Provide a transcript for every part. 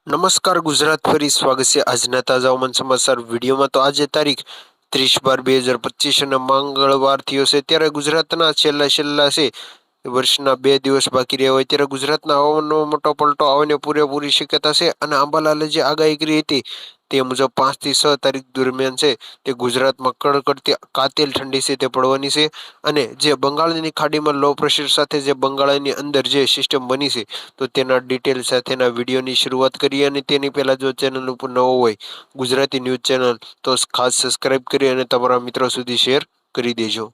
નમસ્કાર ગુજરાત ફરી સ્વાગત છે આજના તાજા હવામાન સમાચાર વિડીયોમાં। તો આજે તારીખ 30/12/2025 અને મંગળવાર થયો છે। ત્યારે ગુજરાતના છેલ્લા છે વર્ષના 2 દિવસ બાકી રહ્યા હોય ત્યારે ગુજરાતના હવામાનનો મોટો પલટો આવવાની પૂરેપૂરી શક્યતા છે। અને અંબાલાલે જે આગાહી કરી હતી તે મુજબ 5 થી 6 તારીખ દરમિયાન છે તે ગુજરાતમાં કડકડતી કાતિલ ઠંડી છે તે પડવાની છે। અને જે બંગાળની ખાડીમાં લો પ્રેશર સાથે જે બંગાળની અંદર જે સિસ્ટમ બની છે તો તેના ડિટેલ સાથેના વિડીયોની શરૂઆત કરીએ। અને તેની પહેલા જો ચેનલ ઉપર નવો હોય ગુજરાતી ન્યૂઝ ચેનલ તો ખાસ સબસ્ક્રાઇબ કરી અને તમારા મિત્રો સુધી શેર કરી દેજો।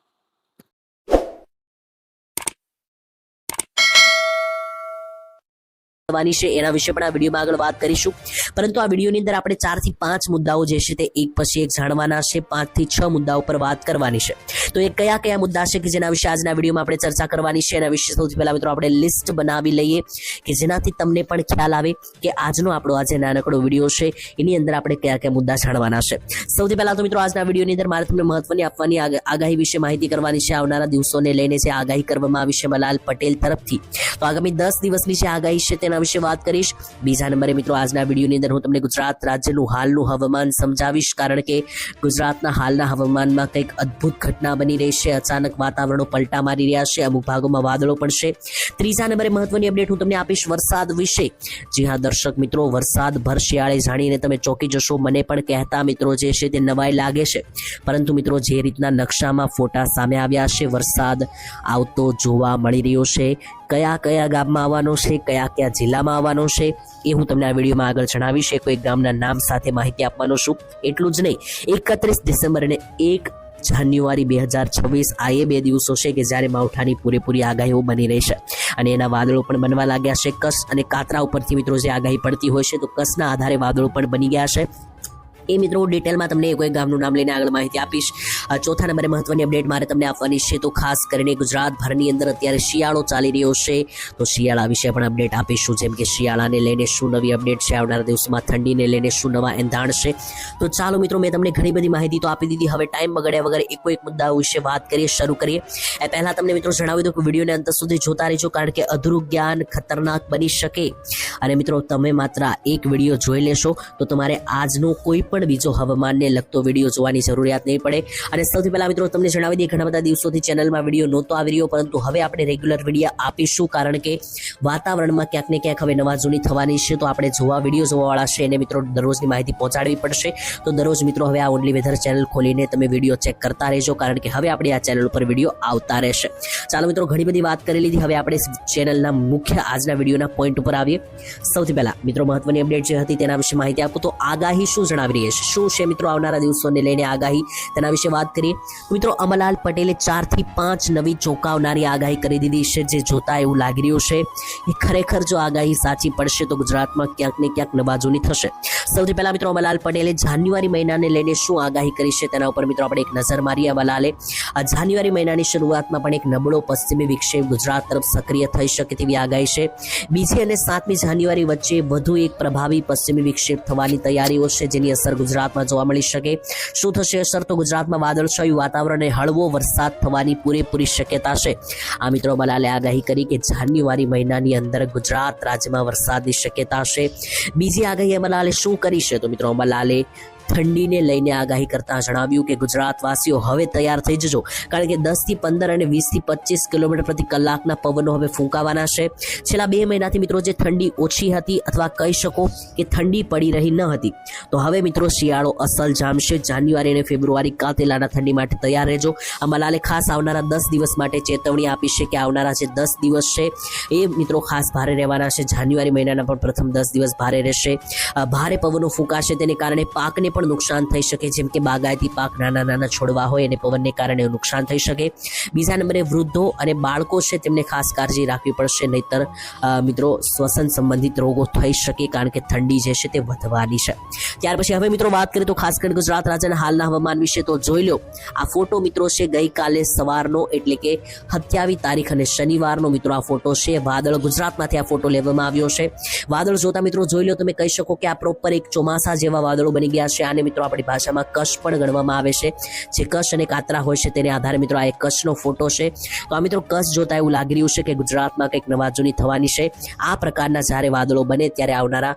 એના વિશે પણ આ વિડીયોમાં આગળ વાત કરીશું, પરંતુ આ વિડીયોની અંદર આપણે 4 થી 5 મુદ્દાઓ જે છે તે એક પછી એક જાણવાના છે। 5 થી 6 મુદ્દાઓ પર વાત કરવાની છે। તો એ કયા મુદ્દા છે કે જેના વિશે આજના વિડીયોમાં આપણે ચર્ચા કરવાની છે? એના વિશે સૌથી પહેલા મિત્રો આપણે લિસ્ટ બનાવી લઈએ કે જેનાથી તમને પણ ખ્યાલ આવે કે આજનો આપણો આજે નાનકડો વિડીયો છે એની અંદર આપણે કયા મુદ્દા જાણવાના છે। સૌથી પહેલા તો મિત્રો આજના વિડીયોની અંદર મારે તમને મહત્વની આપવાની આગાહી વિશે માહિતી કરવાની છે। આવનારા દિવસોને લઈને જે આગાહી કરવામાં આવી છે અંબાલાલ પટેલ તરફથી, તો આગામી 10 દિવસની જે આગાહી છે તેના વિશે વાત કરીશ। બીજા નંબરે મિત્રો આજના વિડીયોની અંદર હું તમને ગુજરાત રાજ્યનું હાલનું હવામાન સમજાવીશ, કારણ કે ગુજરાતના હાલના હવામાનમાં કંઈક અદ્ભુત ઘટના બની રહી છે। અચાનક વાતાવરણો પલટા મારી રહ્યા છે, અમુક ભાગોમાં વાદળો પણ છે। ત્રીજા નંબરે મહત્વની અપડેટ હું તમને આપીશ વરસાદ વિશે। જી હા દર્શક મિત્રો, વરસાદ ભર શિયાળે જાણીને તમે ચોંકી જશો। મને પણ કહેતા મિત્રો જે છે તે નવાઈ લાગે છે, પરંતુ મિત્રો જે રીતના નકશામાં ફોટા સામે આવ્યા છે વરસાદ આવતો જોવા મળી રહ્યો છે। કયા ગામમાં આવવાનો છે, કયા જિલ્લામાં આવવાનો છે એ હું તમને આ વિડીયોમાં આગળ જણાવીશ। કોઈ ગામના નામ સાથે માહિતી આપવાનો છું। એટલું જ નહીં, 31 ડિસેમ્બર અને 1 જાન્યુઆરી 2026 આ એ 2 દિવસો છે કે જ્યારે માવઠાની પૂરેપૂરી આગાહીઓ બની રહી છે અને એના વાદળો પણ બનવા લાગ્યા છે। કચ્છ અને કાતરા ઉપરથી મિત્રો જે આગાહી પડતી હોય છે તો કચ્છના આધારે વાદળો પણ બની ગયા છે। એ મિત્રો ડિટેલમાં તમને કોઈ ગામનું નામ લઈને આગળ માહિતી આપીશ। ચોથા નંબરે મહત્વની અપડેટ મારે તમને આપવાની છે, તો ખાસ કરીને ગુજરાતભરની અંદર અત્યારે શિયાળો ચાલી રહ્યો છે તો શિયાળા વિશે પણ અપડેટ આપીશું, જેમ કે શિયાળાને લઈને શું નવી અપડેટ છે, આવનારા દિવસોમાં ઠંડીને લઈને શું નવા એંધાણ છે। તો ચાલો મિત્રો, મેં તમને ઘણી બધી માહિતી તો આપી દીધી, હવે ટાઈમ બગાડ્યા વગર એક મુદ્દા વિશે વાત કરીએ, શરૂ કરીએ। એ પહેલા તમને મિત્રો જણાવી દઉં કે વિડીયોને અંત સુધી જોતા રહેજો, કારણ કે અધૂરું જ્ઞાન ખતરનાક બની શકે। અને મિત્રો તમે માત્ર એક વિડીયો જોઈ લેશો તો તમારે આજનો કોઈ પણ બીજો હવામાનને લગતો વિડીયો જોવાની જરૂરિયાત નહીં પડે। અને સૌથી પહેલા મિત્રો તમને જણાવી દઈએ, ઘણા બધા દિવસોથી ચેનલમાં વિડીયો નહોતો આવી રહ્યો, પરંતુ હવે આપણે રેગ્યુલર વિડીયો આપીશું, કારણ કે વાતાવરણમાં ક્યાંક ને ક્યાંક હવે નવા જૂની થવાની છે, તો આપણે વિડીયો જોવાવાળા છે એને મિત્રો દરરોજની માહિતી પહોંચાડવી પડશે। તો દરરોજ મિત્રો હવે આ ઓનલી વેધર ચેનલ ખોલીને તમે વિડીયો ચેક કરતા રહેજો, કારણ કે હવે આપણે આ ચેનલ ઉપર વિડીયો આવતા રહેશે। ચાલો મિત્રો, ઘણી બધી વાત કરી લીધી, હવે આપણે ચેનલના મુખ્ય આજના વિડીયોના પોઈન્ટ ઉપર આવીએ। સૌથી પહેલા મિત્રો મહત્વની અપડેટ જે હતી તેના વિશે માહિતી આપું, તો આગાહી શું જણાવી રહી છે, શું છે મિત્રો આવનારા દિવસોને લઈને આગાહી, તેના વિશે વાત કરીએ। મિત્રો અંબાલાલ પટેલે 4 થી 5 નવી ચોંકાવનારી આગાહી કરી દીધી છે, જે જોતા એવું લાગી રહ્યું છે કે ખરેખર જો આગાહી સાચી પડશે તો ગુજરાતમાં ક્યાંક ને ક્યાંક નવાજૂની થશે। સૌથી પહેલા મિત્રો અંબાલાલ પટેલે જાન્યુઆરી મહિનાને લઈને શું આગાહી કરી છે તેના ઉપર મિત્રો આપણે એક નજર મારીએ। અંબાલાલે જાન્યુઆરી મહિનાની શરૂઆતમાં પણ એક નબળો પશ્ચિમી વિક્ષેપ ગુજરાત તરફ સક્રિય થઈ શકે તેવી આગાહી છે। 2જી અને 7મી જાન્યુઆરી વચ્ચે વધુ એક પ્રભાવી પશ્ચિમી વિક્ષેપ થવાની તૈયારીઓ છે, જેની અસર ગુજરાતમાં જોવા મળી શકે। શું થશે અસર? તો ગુજરાતમાં વાદળછાયું વાતાવરણ અને હળવો વરસાદ થવાની પૂરેપૂરી શક્યતા છે। આ મિત્રો અંબાલાલે આગાહી કરી કે જાન્યુઆરી મહિનાની અંદર ગુજરાત રાજ્યમાં વરસાદની શક્યતા છે। બીજી આગાહી અંબાલાલે શું કરી છે? તો મિત્રો અંબાલાલે ઠંડીને લઈને આગાહી કરતા જણાવ્યું કે ગુજરાતવાસીઓ હવે તૈયાર થઈ જજો, કારણ કે 10 થી 15 અને 20 થી 25 કિલોમીટર પ્રતિ કલાકના પવનો હવે ફૂંકાવાના છે। છેલ્લા 2 મહિનાથી મિત્રો જે ઠંડી ઓછી હતી અથવા કહી શકો કે ઠંડી પડી રહી ન હતી, તો હવે મિત્રો શિયાળો અસલ જામશે। જાન્યુઆરી અને ફેબ્રુઆરી કાતિલાના ઠંડી માટે તૈયાર રહેજો। અંબાલાલે ખાસ આવનારા 10 દિવસ માટે ચેતવણી આપી છે કે આવનારા જે 10 દિવસ છે એ મિત્રો ખાસ ભારે રહેવાના છે। જાન્યુઆરી મહિનાના પણ પ્રથમ 10 દિવસ ભારે રહેશે। ભારે પવનો ફૂંકાશે, તેને કારણે પાકને પણ નુકસાન થઈ શકે, જેમ કે બાગાયતી પાક, નાના છોડવા હોય અને પવનને કારણે નુકસાન થઈ શકે। બીજા નંબરે વૃદ્ધો અને બાળકો છે તેમને ખાસ કાળજી રાખવી પડશે, નહીતર મિત્રો શ્વસન સંબંધિત રોગો થઈ શકે, કારણ કે ઠંડી જે છે તે વધવાની છે। ત્યાર પછી હવે મિત્રો વાત કરીએ તો ખાસ કરીને ગુજરાત રાજ્યના હાલના હવામાન વિશે, તો જોઈ લો આ ફોટો મિત્રો છે ગઈકાલે સવારનો, એટલે કે 27 તારીખ અને શનિવારનો મિત્રો આ ફોટો છે। વાદળ ગુજરાતમાંથી આ ફોટો લેવામાં આવ્યો છે। વાદળ જોતા મિત્રો જોઈ લો તમે કહી શકો કે આ પ્રોપર એક ચોમાસા જેવા વાદળો બની ગયા છે। છે. આને મિત્રો આપણી ભાષામાં કચ્છ પણ ગણવામાં આવે છે. જે કચ્છ અને કાતરા હોય છે તેને આધારે મિત્રો આ એક કચ્છનો ફોટો છે. તો આ મિત્રો કચ્છ જોતા એવું લાગી રહ્યું છે કે ગુજરાતમાં કંઈક નવાજૂની થવાની છે. આ પ્રકારના જ્યારે વાદળો બને ત્યારે આવનારા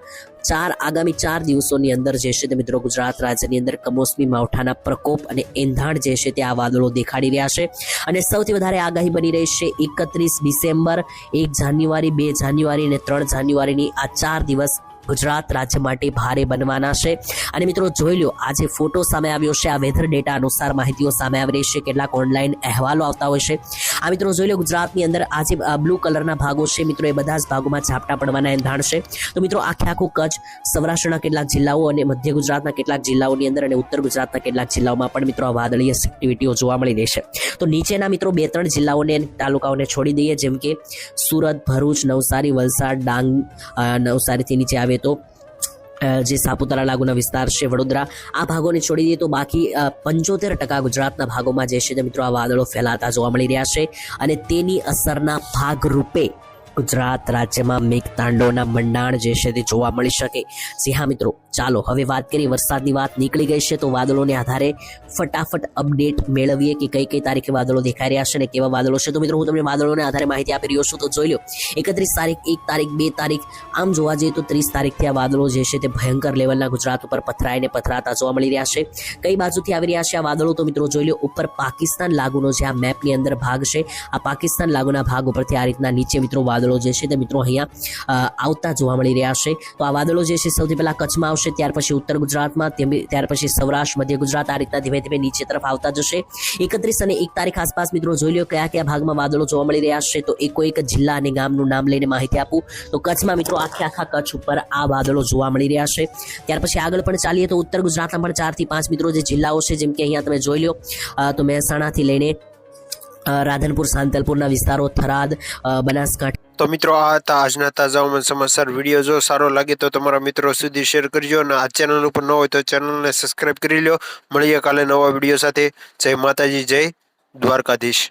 આગામી 4 દિવસોની અંદર જે છે તે મિત્રો ગુજરાત રાજ્યની અંદર કમોસમી માવઠાના પ્રકોપ અને એંધાણ જે છે તે આ વાદળો દેખાડી રહ્યા છે. અને સૌથી વધારે આગાહી બની રહી છે 31 ડિસેમ્બર, 1 જાન્યુઆરી, 2 જાન્યુઆરી અને 3 જાન્યુઆરીની. આ 4 દિવસ ગુજરાત રાજ્ય માટે ભારે બનવાના છે. અને મિત્રો જોઈ લો, આ જે ફોટો સામે આવ્યો છે આ વેધર ડેટા અનુસાર માહિતીઓ સામે આવી રહી છે. કેટલાક ઓનલાઈન અહેવાલો આવતા હોય છે. આ મિત્રો જોઈ લો, ગુજરાતની અંદર આ જે બ્લુ કલરના ભાગો છે મિત્રો, એ બધા જ ભાગોમાં ઝાપટા પડવાના એંધાણ છે. તો મિત્રો આખું કચ્છ, સૌરાષ્ટ્રના કેટલાક જિલ્લાઓ અને મધ્ય ગુજરાતના કેટલાક જિલ્લાઓની અંદર અને ઉત્તર ગુજરાતના કેટલાક જિલ્લાઓમાં પણ મિત્રો આ વાદળીય એક્ટિવિટીઓ જોવા મળી રહી છે. તો નીચેના મિત્રો 2-3 જિલ્લાઓને તાલુકાઓને છોડી દઈએ, જેમ કે સુરત, ભરૂચ, નવસારી, વલસાડ, ડાંગ, નવસારીથી નીચે આવે તો જે સાપુતારા લાગુના વિસ્તાર છે, વડોદરા, આ ભાગોને છોડી દઈએ તો બાકી 75% ગુજરાતના ભાગોમાં જે છે તે મિત્રો આ વાદળો ફેલાતા જોવા મળી રહ્યા છે. અને તેની અસરના ભાગરૂપે ગુજરાત રાજ્યમાં મેઘતાંડવના મંડાણ જે છે તે જોવા મળી શકે. જી હા મિત્રો, ચાલો હવે વાત કરીએ. વરસાદની વાત નીકળી ગઈ છે તો વાદળોને આધારે ફટાફટ અપડેટ મેળવીએ કે કઈ તારીખે વાદળો દેખાઈ રહ્યા છે અને કેવા વાદળો છે. તો મિત્રો હું તમને વાદળોને આધારે માહિતી આપી રહ્યો છું. તો જોઈ લો, 31 તારીખ, 1 તારીખ, 2 તારીખ, આમ જોવા જઈએ તો 30 તારીખથી આ વાદળો જે છે તે ભયંકર લેવલના ગુજરાત ઉપર પથરાતા જોવા મળી રહ્યા છે. કઈ બાજુથી આવી રહ્યા છે આ વાદળો? તો મિત્રો જોઈ લો, ઉપર પાકિસ્તાન લાગુનો જે આ મેપની અંદર ભાગ છે, આ પાકિસ્તાન લાગુના ભાગ ઉપરથી આ રીતના નીચે મિત્રો વાદળો જે છે તે મિત્રો અહીંયા આવતા જોવા મળી રહ્યા છે. તો આ વાદળો જે છે સૌથી પહેલા કચ્છમાં આવશે, ત્યાર પછી ઉત્તર ગુજરાતમાં, ત્યાર પછી સૌરાષ્ટ્ર, મધ્ય ગુજરાત, આ રીતના ધીમે ધીમે નીચે તરફ આવતા જશે. 31 અને 1 તારીખ આસપાસ મિત્રો જોઈ લો કયા ભાગમાં વાદળો જોવા મળી રહ્યા છે. તો એક જિલ્લા અને ગામનું નામ લઈને માહિતી આપું તો કચ્છમાં મિત્રો આખા કચ્છ ઉપર આ વાદળો જોવા મળી રહ્યા છે. ત્યાર પછી આગળ પણ ચાલીએ તો ઉત્તર ગુજરાતના પણ 4 થી 5 મિત્રો જે જિલ્લાઓ છે, જેમ કે અહીંયા તમે જોઈ લો તો મહેસાણાથી લઈને રાધનપુર, સાંતલપુરના વિસ્તારો, થરાદ, બનાસકાંઠા. તો મિત્રો આ હતા આજના તાજા સમાચાર. વિડીયો જો સારો લાગે તો તમારા મિત્રો સુધી શેર કરજો અને આ ચેનલ ઉપર ન હોય તો ચેનલને સબસ્ક્રાઇબ કરી લો. મળીએ કાલે નવા વિડીયો સાથે. જય માતાજી, જય દ્વારકાધીશ.